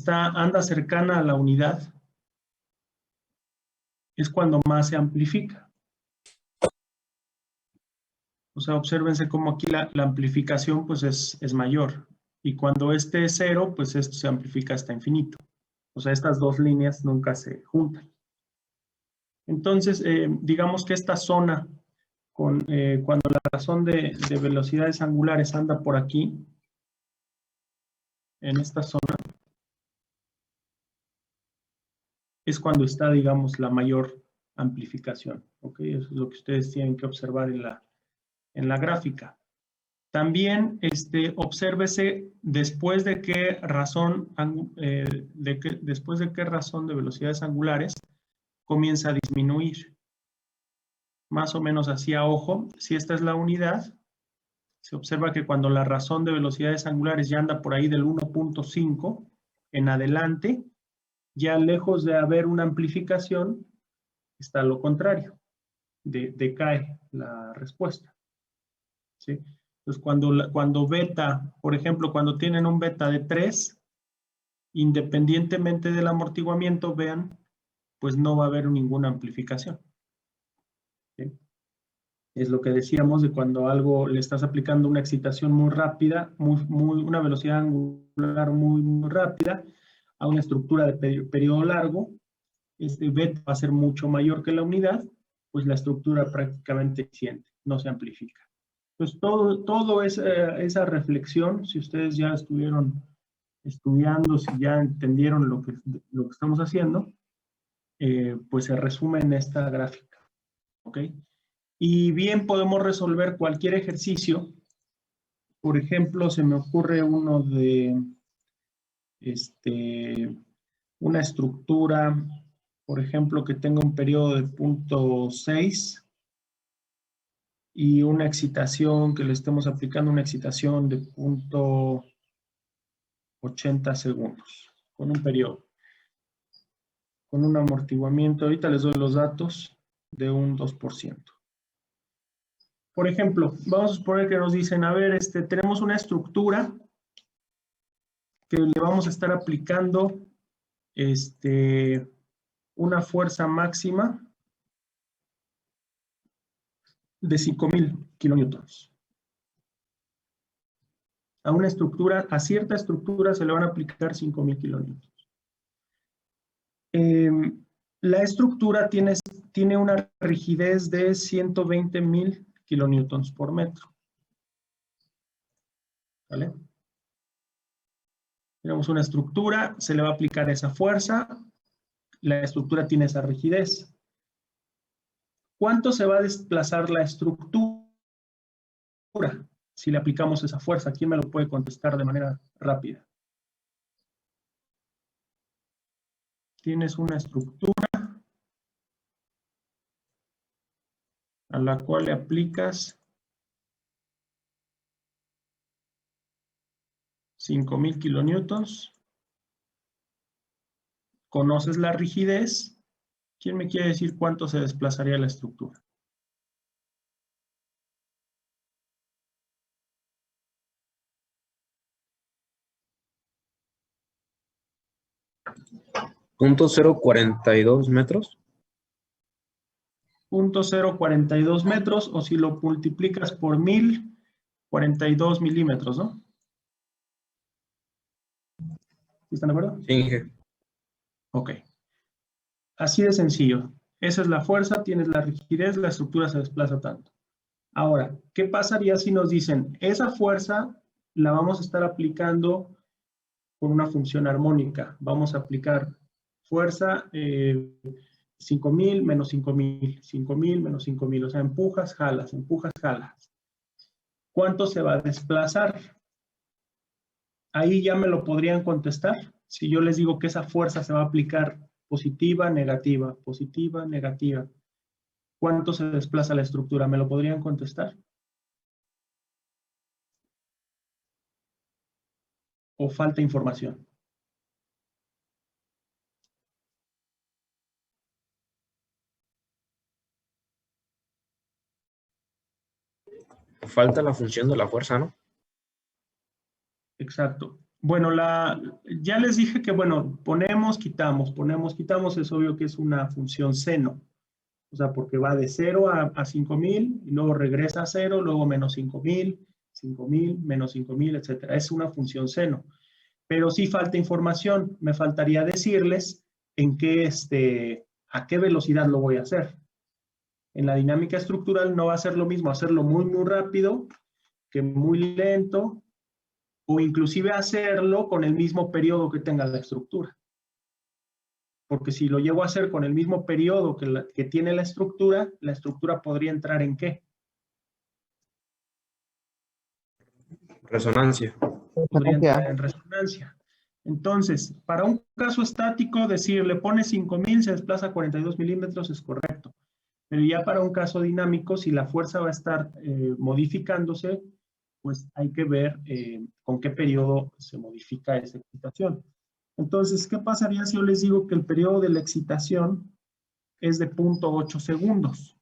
anda cercana a la unidad, es cuando más se amplifica. O sea, obsérvense cómo aquí la amplificación pues es mayor. Y cuando este es 0, pues esto se amplifica hasta infinito. O sea, estas dos líneas nunca se juntan. Entonces, digamos que esta zona, cuando la razón de velocidades angulares anda por aquí, en esta zona, es cuando está, digamos, la mayor amplificación. ¿Ok? Eso es lo que ustedes tienen que observar en la gráfica. También obsérvese después de qué razón, después de qué razón de velocidades angulares comienza a disminuir. Más o menos así a ojo, si esta es la unidad, se observa que cuando la razón de velocidades angulares ya anda por ahí del 1.5 en adelante, ya lejos de haber una amplificación, está lo contrario, decae la respuesta. ¿Sí? Entonces, cuando beta, por ejemplo, cuando tienen un beta de 3, independientemente del amortiguamiento, vean, pues no va a haber ninguna amplificación. ¿Sí? Es lo que decíamos de cuando algo le estás aplicando una excitación muy rápida, una velocidad angular muy rápida, a una estructura de periodo largo, este beta va a ser mucho mayor que la unidad, pues la estructura prácticamente siente, no se amplifica. Pues todo esa reflexión, si ustedes ya estuvieron estudiando, si ya entendieron lo que estamos haciendo, pues se resume en esta gráfica. ¿Ok? Y bien podemos resolver cualquier ejercicio. Por ejemplo, se me ocurre uno de una estructura, por ejemplo, que tenga un periodo de 0.6 y una excitación, que le estemos aplicando una excitación de 0.80 segundos, con un periodo, con un amortiguamiento, ahorita les doy los datos, de un 2%. Por ejemplo, vamos a suponer que nos dicen, a ver, tenemos una estructura que le vamos a estar aplicando una fuerza máxima de 5,000 kilonewtons. A cierta estructura se le van a aplicar 5,000 kilonewtons. La estructura tiene una rigidez de 120,000 kilonewtons por metro. ¿Vale? Tenemos una estructura, se le va a aplicar esa fuerza, la estructura tiene esa rigidez. ¿Cuánto se va a desplazar la estructura si le aplicamos esa fuerza? ¿Quién me lo puede contestar de manera rápida? Tienes una estructura a la cual le aplicas 5,000 kilonewtons. ¿Conoces la rigidez? ¿Quién me quiere decir cuánto se desplazaría la estructura? .042 metros. 0.042 metros, o si lo multiplicas por 1000, 42 milímetros, ¿no? ¿Están de acuerdo? Sí. Ok. Así de sencillo. Esa es la fuerza, tienes la rigidez, la estructura se desplaza tanto. Ahora, ¿qué pasaría si nos dicen, esa fuerza la vamos a estar aplicando con una función armónica? Vamos a aplicar fuerza 5,000 menos 5,000, 5,000 menos 5,000, o sea, empujas, jalas, empujas, jalas. ¿Cuánto se va a desplazar? Ahí ya me lo podrían contestar. Si yo les digo que esa fuerza se va a aplicar positiva, negativa, positiva, negativa. ¿Cuánto se desplaza la estructura? ¿Me lo podrían contestar? ¿O falta información? Falta la función de la fuerza, ¿no? Exacto. Bueno, ya les dije que, bueno, ponemos, quitamos, es obvio que es una función seno. O sea, porque va de 0 a 5000, y luego regresa a 0, luego menos 5000, 5000, menos 5000, etcétera. Es una función seno. Pero sí falta información. Me faltaría decirles a qué velocidad lo voy a hacer. En la dinámica estructural no va a ser lo mismo hacerlo muy, muy rápido que muy lento, o inclusive hacerlo con el mismo periodo que tenga la estructura. Porque si lo llevo a hacer con el mismo periodo que tiene la estructura podría entrar ¿en qué? Resonancia. Podría entrar en resonancia. Entonces, para un caso estático, decir, le pone 5000, se desplaza 42 milímetros, es correcto. Pero ya para un caso dinámico, si la fuerza va a estar modificándose, pues hay que ver con qué periodo se modifica esa excitación. Entonces, ¿qué pasaría si yo les digo que el periodo de la excitación es de 0.8 segundos?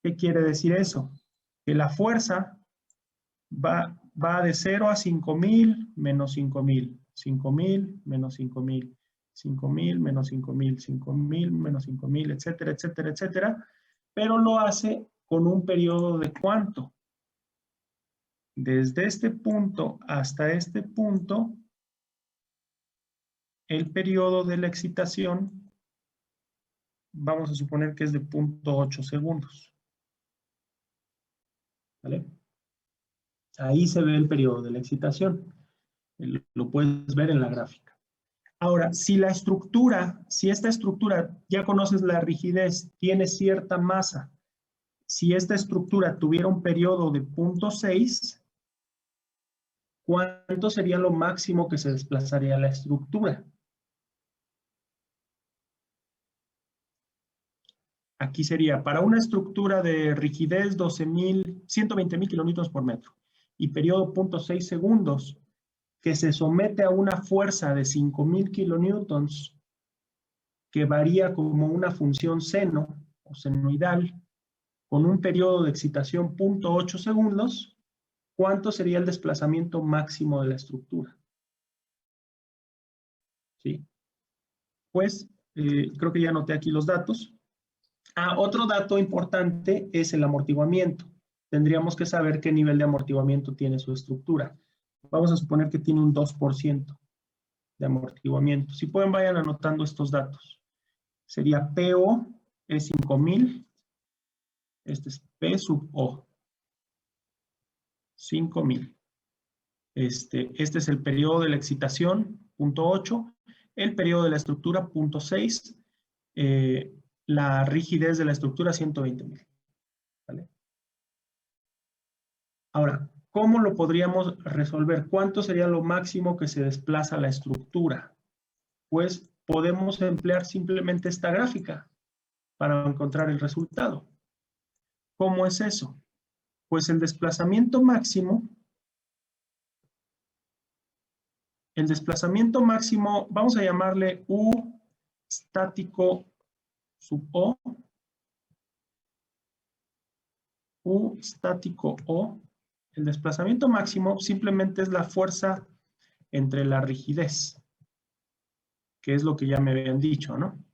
¿Qué quiere decir eso? Que la fuerza va de 0 a 5000 menos 5000, 5000 menos 5000, 5000 menos 5000, 5000 menos 5000, etcétera, etcétera, etcétera, pero lo hace con un periodo de ¿cuánto? Desde este punto hasta este punto, el periodo de la excitación, vamos a suponer que es de 0.8 segundos. ¿Vale? Ahí se ve el periodo de la excitación. Lo puedes ver en la gráfica. Ahora, si esta estructura, ya conoces la rigidez, tiene cierta masa, si esta estructura tuviera un periodo de 0.6, ¿cuánto sería lo máximo que se desplazaría la estructura? Aquí sería, para una estructura de rigidez 120,000 kilonewtons por metro y periodo 0.6 segundos, que se somete a una fuerza de 5000 kilonewtons, que varía como una función seno o senoidal, con un periodo de excitación 0.8 segundos, ¿cuánto sería el desplazamiento máximo de la estructura? ¿Sí? Pues, creo que ya anoté aquí los datos. Otro dato importante es el amortiguamiento. Tendríamos que saber qué nivel de amortiguamiento tiene su estructura. Vamos a suponer que tiene un 2% de amortiguamiento. Si pueden, vayan anotando estos datos. Sería PO es 5000. Este es P sub O. 5000. Este es el periodo de la excitación, 0.8. El periodo de la estructura, 0.6. La rigidez de la estructura, 120,000. ¿Vale? Ahora, ¿cómo lo podríamos resolver? ¿Cuánto sería lo máximo que se desplaza la estructura? Pues podemos emplear simplemente esta gráfica para encontrar el resultado. ¿Cómo es eso? Pues el desplazamiento máximo, vamos a llamarle U estático sub O, U estático O. El desplazamiento máximo simplemente es la fuerza entre la rigidez, que es lo que ya me habían dicho, ¿no?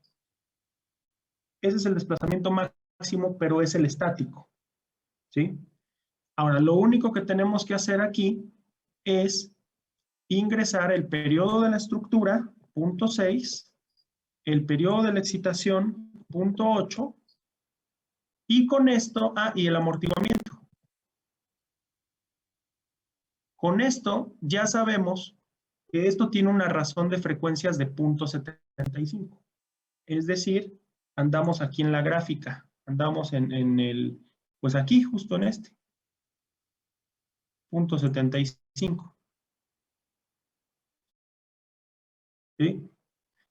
Ese es el desplazamiento máximo, pero es el estático, ¿sí? Ahora, lo único que tenemos que hacer aquí es ingresar el periodo de la estructura, 0.6, el periodo de la excitación, 0.8, y con esto, y el amortiguamiento. Con esto ya sabemos que esto tiene una razón de frecuencias de 0.75. Es decir, andamos aquí en la gráfica, andamos pues aquí, justo en este. 0.75. ¿Sí?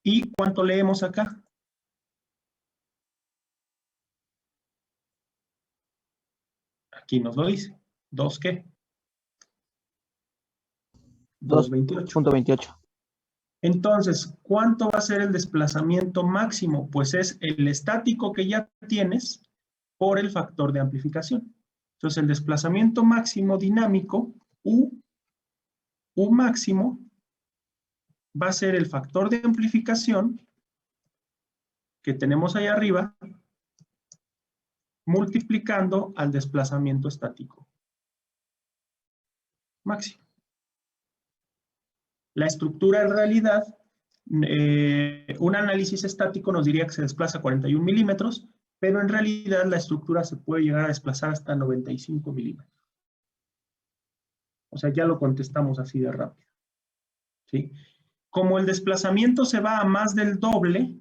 ¿Y cuánto leemos acá? Aquí nos lo dice. ¿2 qué? 2.28. Entonces, ¿cuánto va a ser el desplazamiento máximo? Pues es el estático que ya tienes por el factor de amplificación. Entonces, el desplazamiento máximo dinámico, U máximo, va a ser el factor de amplificación que tenemos ahí arriba, multiplicando al desplazamiento estático máximo. La estructura en realidad, un análisis estático nos diría que se desplaza 41 milímetros, pero en realidad la estructura se puede llegar a desplazar hasta 95 milímetros. O sea, ya lo contestamos así de rápido. ¿Sí? Como el desplazamiento se va a más del doble,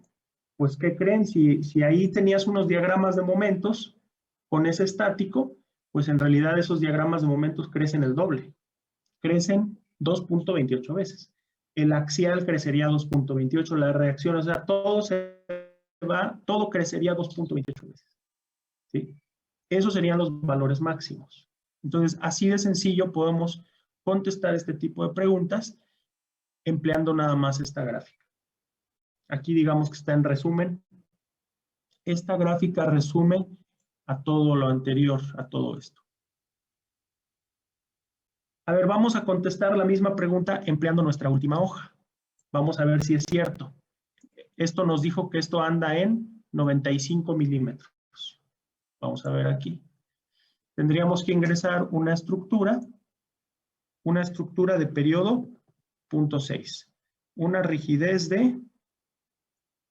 pues ¿qué creen? Si ahí tenías unos diagramas de momentos con ese estático, pues en realidad esos diagramas de momentos crecen el doble. Crecen 2.28 veces. El axial crecería 2.28, la reacción, o sea, todo crecería 2.28 veces. ¿Sí? Esos serían los valores máximos. Entonces, así de sencillo podemos contestar este tipo de preguntas empleando nada más esta gráfica. Aquí digamos que está en resumen. Esta gráfica resume a todo lo anterior, a todo esto. A ver, vamos a contestar la misma pregunta empleando nuestra última hoja. Vamos a ver si es cierto. Esto nos dijo que esto anda en 95 milímetros. Vamos a ver aquí. Tendríamos que ingresar una estructura de periodo 0.6. Una rigidez de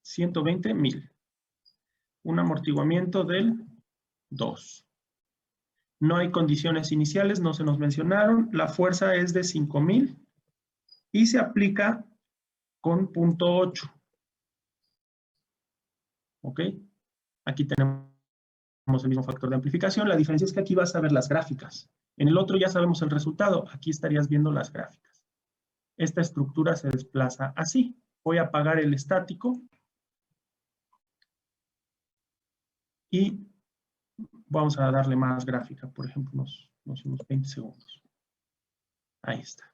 120.000. Un amortiguamiento del 2. No hay condiciones iniciales, no se nos mencionaron. La fuerza es de 5.000 y se aplica con 0.8. ¿Ok? Aquí tenemos el mismo factor de amplificación. La diferencia es que aquí vas a ver las gráficas. En el otro ya sabemos el resultado. Aquí estarías viendo las gráficas. Esta estructura se desplaza así. Voy a apagar el estático y vamos a darle más gráfica, por ejemplo, unos 20 segundos. Ahí está.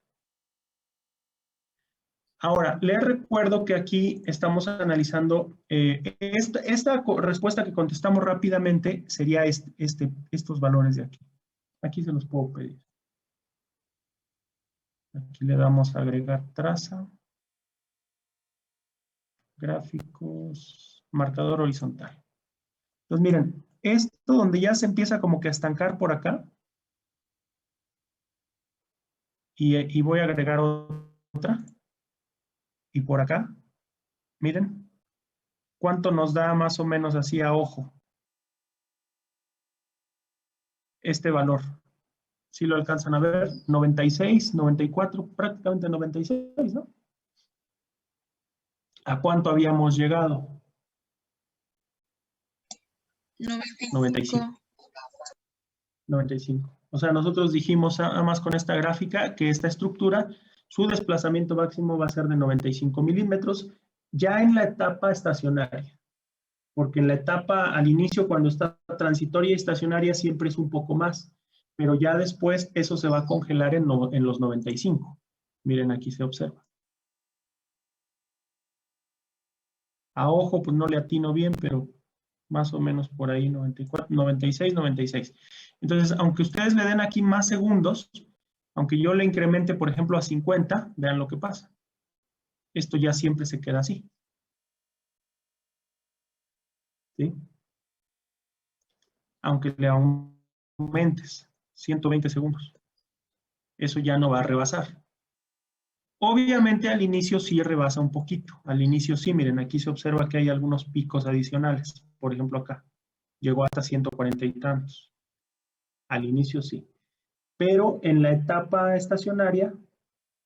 Ahora, les recuerdo que aquí estamos analizando, esta respuesta que contestamos rápidamente sería estos valores de aquí. Aquí se los puedo pedir. Aquí le damos a agregar traza, gráficos, marcador horizontal. Entonces, miren, esto donde ya se empieza como que a estancar por acá, y voy a agregar otra, y por acá, miren, ¿cuánto nos da más o menos así a ojo? Este valor. Si lo alcanzan a ver, 96, 94, prácticamente 96, ¿no? ¿A cuánto habíamos llegado? 95. 95. O sea, nosotros dijimos nada más con esta gráfica que esta estructura, su desplazamiento máximo va a ser de 95 milímetros ya en la etapa estacionaria. Porque en la etapa al inicio, cuando está transitoria y estacionaria, siempre es un poco más. Pero ya después eso se va a congelar en los 95. Miren, aquí se observa. A ojo, pues no le atino bien, pero más o menos por ahí 94, 96, 96. Entonces, aunque ustedes le den aquí más segundos, aunque yo le incremente, por ejemplo, a 50, vean lo que pasa. Esto ya siempre se queda así. ¿Sí? Aunque le aumentes 120 segundos. Eso ya no va a rebasar. Obviamente al inicio sí rebasa un poquito. Al inicio sí, miren, aquí se observa que hay algunos picos adicionales. Por ejemplo, acá. Llegó hasta 140 y tantos. Al inicio sí. Pero en la etapa estacionaria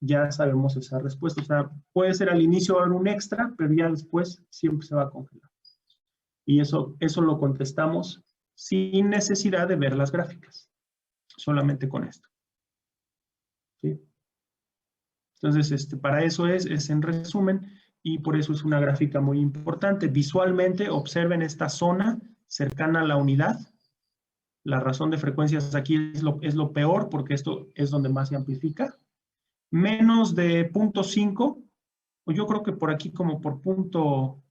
ya sabemos esa respuesta. O sea, puede ser al inicio haber un extra, pero ya después siempre se va a congelar. Y eso lo contestamos sin necesidad de ver las gráficas. Solamente con esto. ¿Sí? Entonces, para eso es en resumen, y por eso es una gráfica muy importante. Visualmente, observen esta zona cercana a la unidad. La razón de frecuencias aquí es lo peor, porque esto es donde más se amplifica. Menos de 0.5, o yo creo que por aquí como por punto,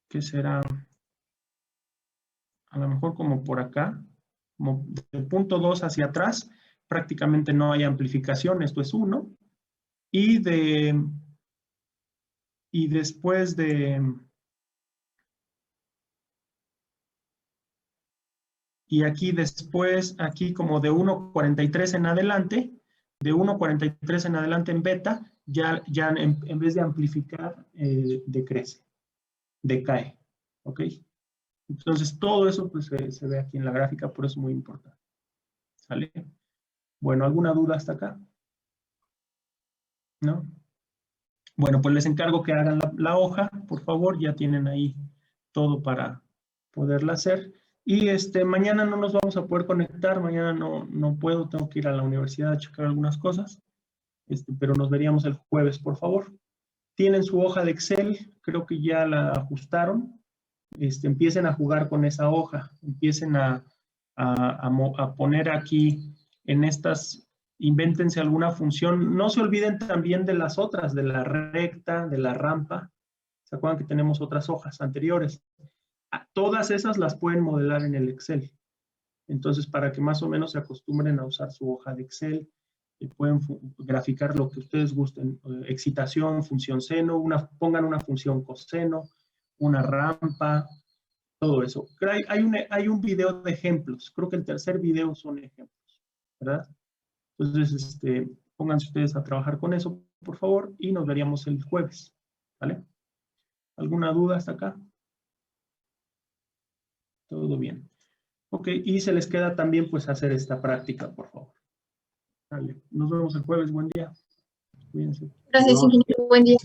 ¿qué será? A lo mejor como por acá, como de 0.2 hacia atrás, prácticamente no hay amplificación, esto es 1. y después y aquí después, aquí como de 1.43 en adelante, de 1.43 en adelante en beta, ya en vez de amplificar, decrece, decae, ¿ok? Entonces todo eso pues se ve aquí en la gráfica, por eso es muy importante, ¿sale? Bueno, ¿alguna duda hasta acá? ¿No? Bueno, pues les encargo que hagan la hoja, por favor, ya tienen ahí todo para poderla hacer. Y mañana no nos vamos a poder conectar, mañana no puedo, tengo que ir a la universidad a checar algunas cosas, pero nos veríamos el jueves, por favor. Tienen su hoja de Excel, creo que ya la ajustaron. Empiecen a jugar con esa hoja, empiecen a poner aquí en estas, invéntense alguna función. No se olviden también de las otras, de la recta, de la rampa. ¿Se acuerdan que tenemos otras hojas anteriores? Todas esas las pueden modelar en el Excel. Entonces, para que más o menos se acostumbren a usar su hoja de Excel, pueden graficar lo que ustedes gusten. Excitación, función seno, pongan una función coseno, una rampa, todo eso. Hay un video de ejemplos. Creo que el tercer video son ejemplos, ¿verdad? Entonces, pónganse ustedes a trabajar con eso, por favor, y nos veríamos el jueves, ¿vale? ¿Alguna duda hasta acá? Todo bien. Ok, y se les queda también pues hacer esta práctica, por favor. Vale, nos vemos el jueves, buen día. Cuídense. Gracias, ingeniero, buen día.